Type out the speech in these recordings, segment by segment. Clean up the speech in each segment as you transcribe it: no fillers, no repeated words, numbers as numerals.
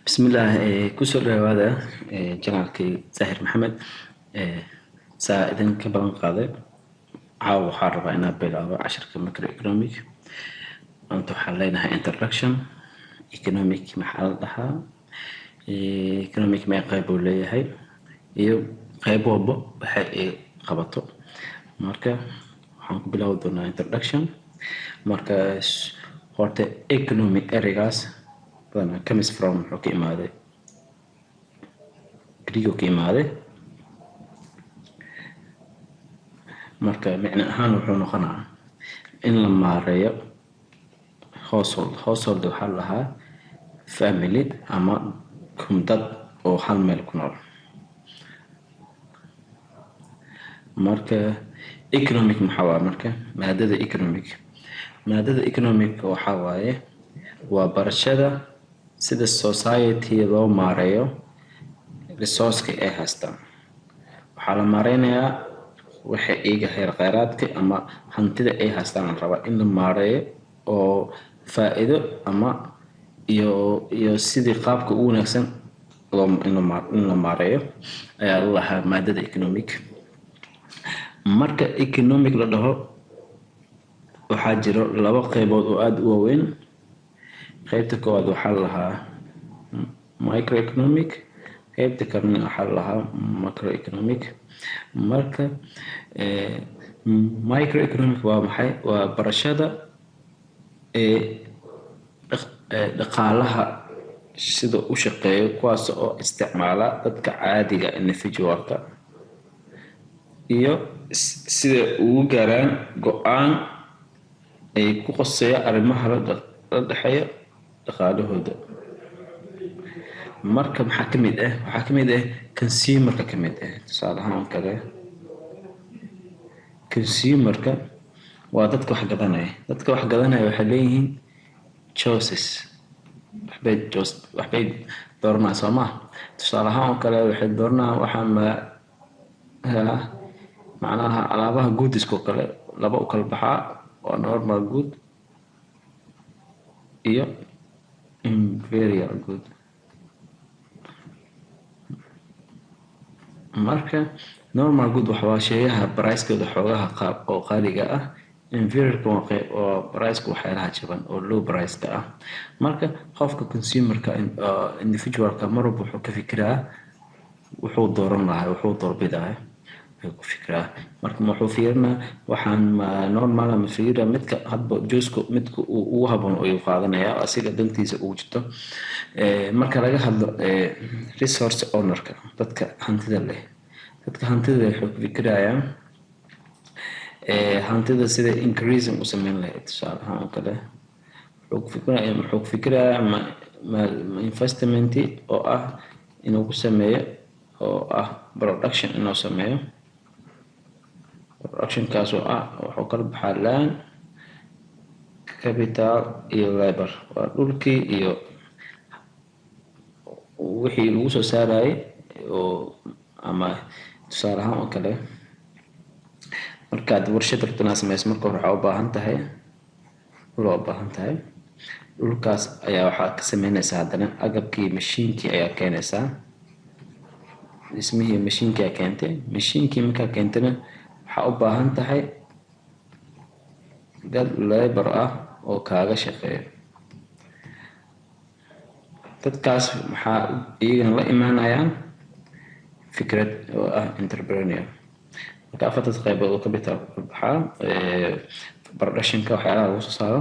بسم الله كسر هذا جنالكي زاهر محمد سائدا كبلان قاضي عاو حاربا إنا بيلعبا عشر كمكرو إيكونوميك أنتو حليناها introduction economic محل لها economic ما يقيبوا لي هاي iyo qayb walba waxa ay qabato marka waxaan ku bilaawi doonaa introduction marka horta economic ereygaas badanaa comes from wuxuu ka imaaday Greek ka imaaday marka micno ahaan wuxuu noqonayaa in la maareeyo household waxaa lahaa family ama kumdad oo hal meel ku nool marka economic maxaa waaye marka maadada economic waxaa waaye waa barashada sida society loo maareeyo resource-ka ay haystaan waxaa la maareynayaa waxa iyaga heer kheyraadka ama hantida ay haystaan la rabaa in la maareeyo oo faa'iido ama iyo sidii qaabka ugu wanaagsan in la maareeyo ayaa la lahaa maadada economic marka economic la dhaho waxaa jiro laba qaybood oo aad u waaweyn qaybta koowaad waxaa la lahaa microeconomic qaybta kalena waxaa la lahaa macroeconomic marka microeconomic waa maxay waa barashada dhaqaalaha sida u shaqeeyo kuwaas oo isticmaala dadka caadiga individualka iyo sida ugu gaaraan go'aan ay ku qoseeya arrimaha la dhaxeeya dhaqaalahooda marka waxaa ka mid ah consumerka ka mid ah tusaale ahaan kale consumerka waa dadka wax gadanaya waxay leeyihiin choices waxbay dooranayaan soo ma tusaale ahaan kale waxay dooranayaan waxaan macnaha alaabaha goodiska kale laba u kala baxaa waa normal good iyo imperial good marka normal good waxa waa sheeyaha price-kooda xoogaha qaab oo qaaliga ah inferior oo price-ku waxyaalaha jaban oo low price-ka ah marka qofka consumer-ka individual-ka mar walba wuxuu ka fikiraa wuxuu dooran lahaa wuxuu doorbidaa ku fikraa marka wuxuu fiirinaa waxaan normal ama fiirinaa midka hadba joosko midka uu haboon oo qaadanaya asiga dantiisa uu jirto marka laga hadlo resource owner-ka dadka hantida leh wuxuu ku fikirayaan hantida sida increasing u sameyn lahayd tusaale ahaan kale wuxuu ku fikirayaa investment oo ah inuu ku sameeyo oo ah production inuu sameeyo productionkaas oo ah wuxuu kala baxaa land capital iyo labor waa dhulkii iyo wixii lagu soo saarayay oo ama tusaale ahaan oo kale markaad warshad rabtana sameyso marka waxaa u baahan tahay dhulkaas ayaa waxaa ka sameynaysaa haddana agabkii mashiinkii ayaa keenaysaa dhismihii mashiinkii ayaa keentay mashiinkii markaa keentana waxaa u baahan tahay dad labor ah oo kaaga shaqeeyo dadkaas maxaa iyagana la imaanayaan fikrad oo ah entrepreneur marka afartaas qaybood oo capital ku baxaa productionka waxyaalaha lagu soo saaro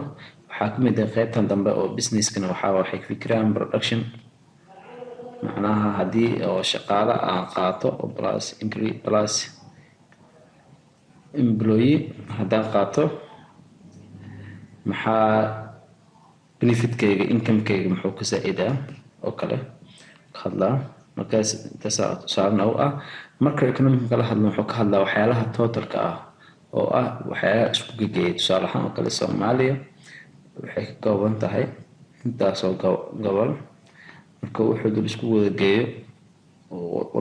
waxaa ka mid ah qaybtan dambe oo businesskana waxay ka fikiraan production macnaha haddii oo shaqaale aan qaato oo plus employee haddaan qaato maxaa benefitkayga incomekayga muxuu ka saa'idaa oo kale ka hadlaa markaas tusaale u ah marka economic kala hadlo wuxuu ka hadlaa waxyaalaha totalka ah oo ah waxyaalaha isku gegeeyay tusaale ahaan oo kale Soomaaliya waxay ka kooban tahay intaasoo gobol marka wuxuu dul isku wada geeyo oo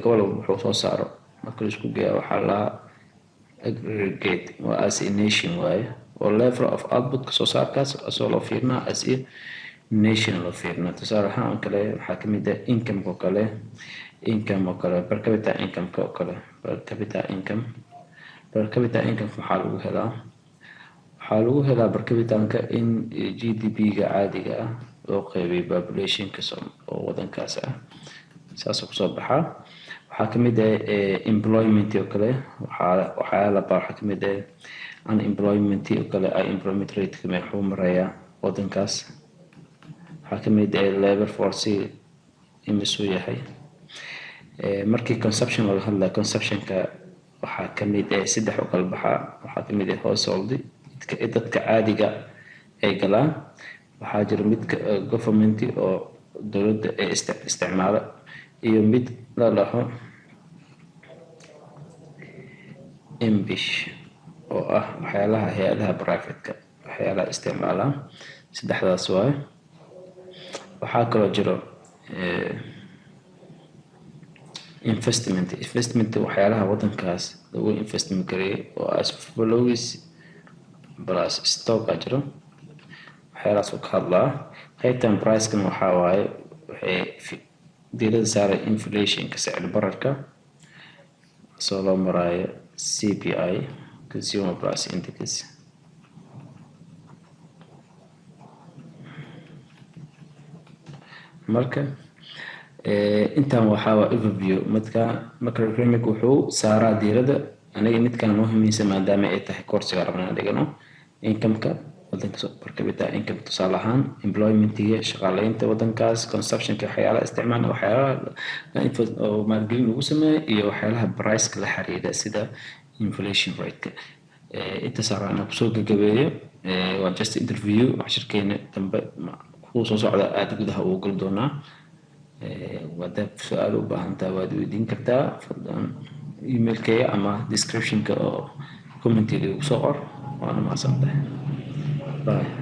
gobol wuxuu soo saaro marka isku geeyo waxaa la aggregate as a nation waaye or level of output kasoo saarkaas asoo loo fiirnaa as a national oo fiirino. Tusaale ahaan oo kale waxaa ka mid ah income oo kale per capita income oo kale per capita income waxaa lagu helaa per capita-ka in GDP-ga caadiga ah loo qeybiyo population-ka oo wadankaas ah, saasoo kusoo baxaa. waxaa ka mid ah employment oo kale waxaa ka mid ah unemployment oo kale unemployment rate-ka meexuu marayaa wadankaas. waxaa ka mid ah labor force imisuu yahay. markii consumption laga hadlaya consumption-ka waxaa ka mid ah 3 u kala baxaa. waxaa ka mid ah household dadka caadiga ay galaan, waxaa jira midka government oo dowladda ay isticmaalo, iyo mid la dhaho ambish oo ah waxyaalaha hay'adaha private-ka waxyaalaha isticmaalaan. 3daas waaye. waxaa kaloo jiro investment waxyaalaha wadankaas lagu investment gareeyo oo as follows plus stock a jiro, waxyaalahaas oo ka hadlaa. qaybtan price-kan waxaa waaye waxay diirada saaray inflation-ka sicir bararka soo loo maraayo CPI consumer price index. marka intaan waxaa waa overview. macroeconomic wuxuu saaraa diirada aniga midkan muhiimsan maadaama ay tahay course-ga rabnaa dhigano income-ka wadanka per capita income. tusaale ahaan employment-ga shaqaaleynta wadankaas, consumption-ka waxyaalaha isticmaala, waxyaalaha oo maalgelin lagu sameeyo, iyo waxyaalaha price-ka la xiriira sida inflation rate-ka. intaas rabnaa kusoo gagabeeyo. waa just interview. cashirkeena dambe kuu soo socda aada gudaha ugu gali doonaa. wadaad su-aal u baahantaa waad weydiin kartaa fadlan emailkaya ama description-ka oo commentiga igu soo qor. waana mahadsantahay. Bye.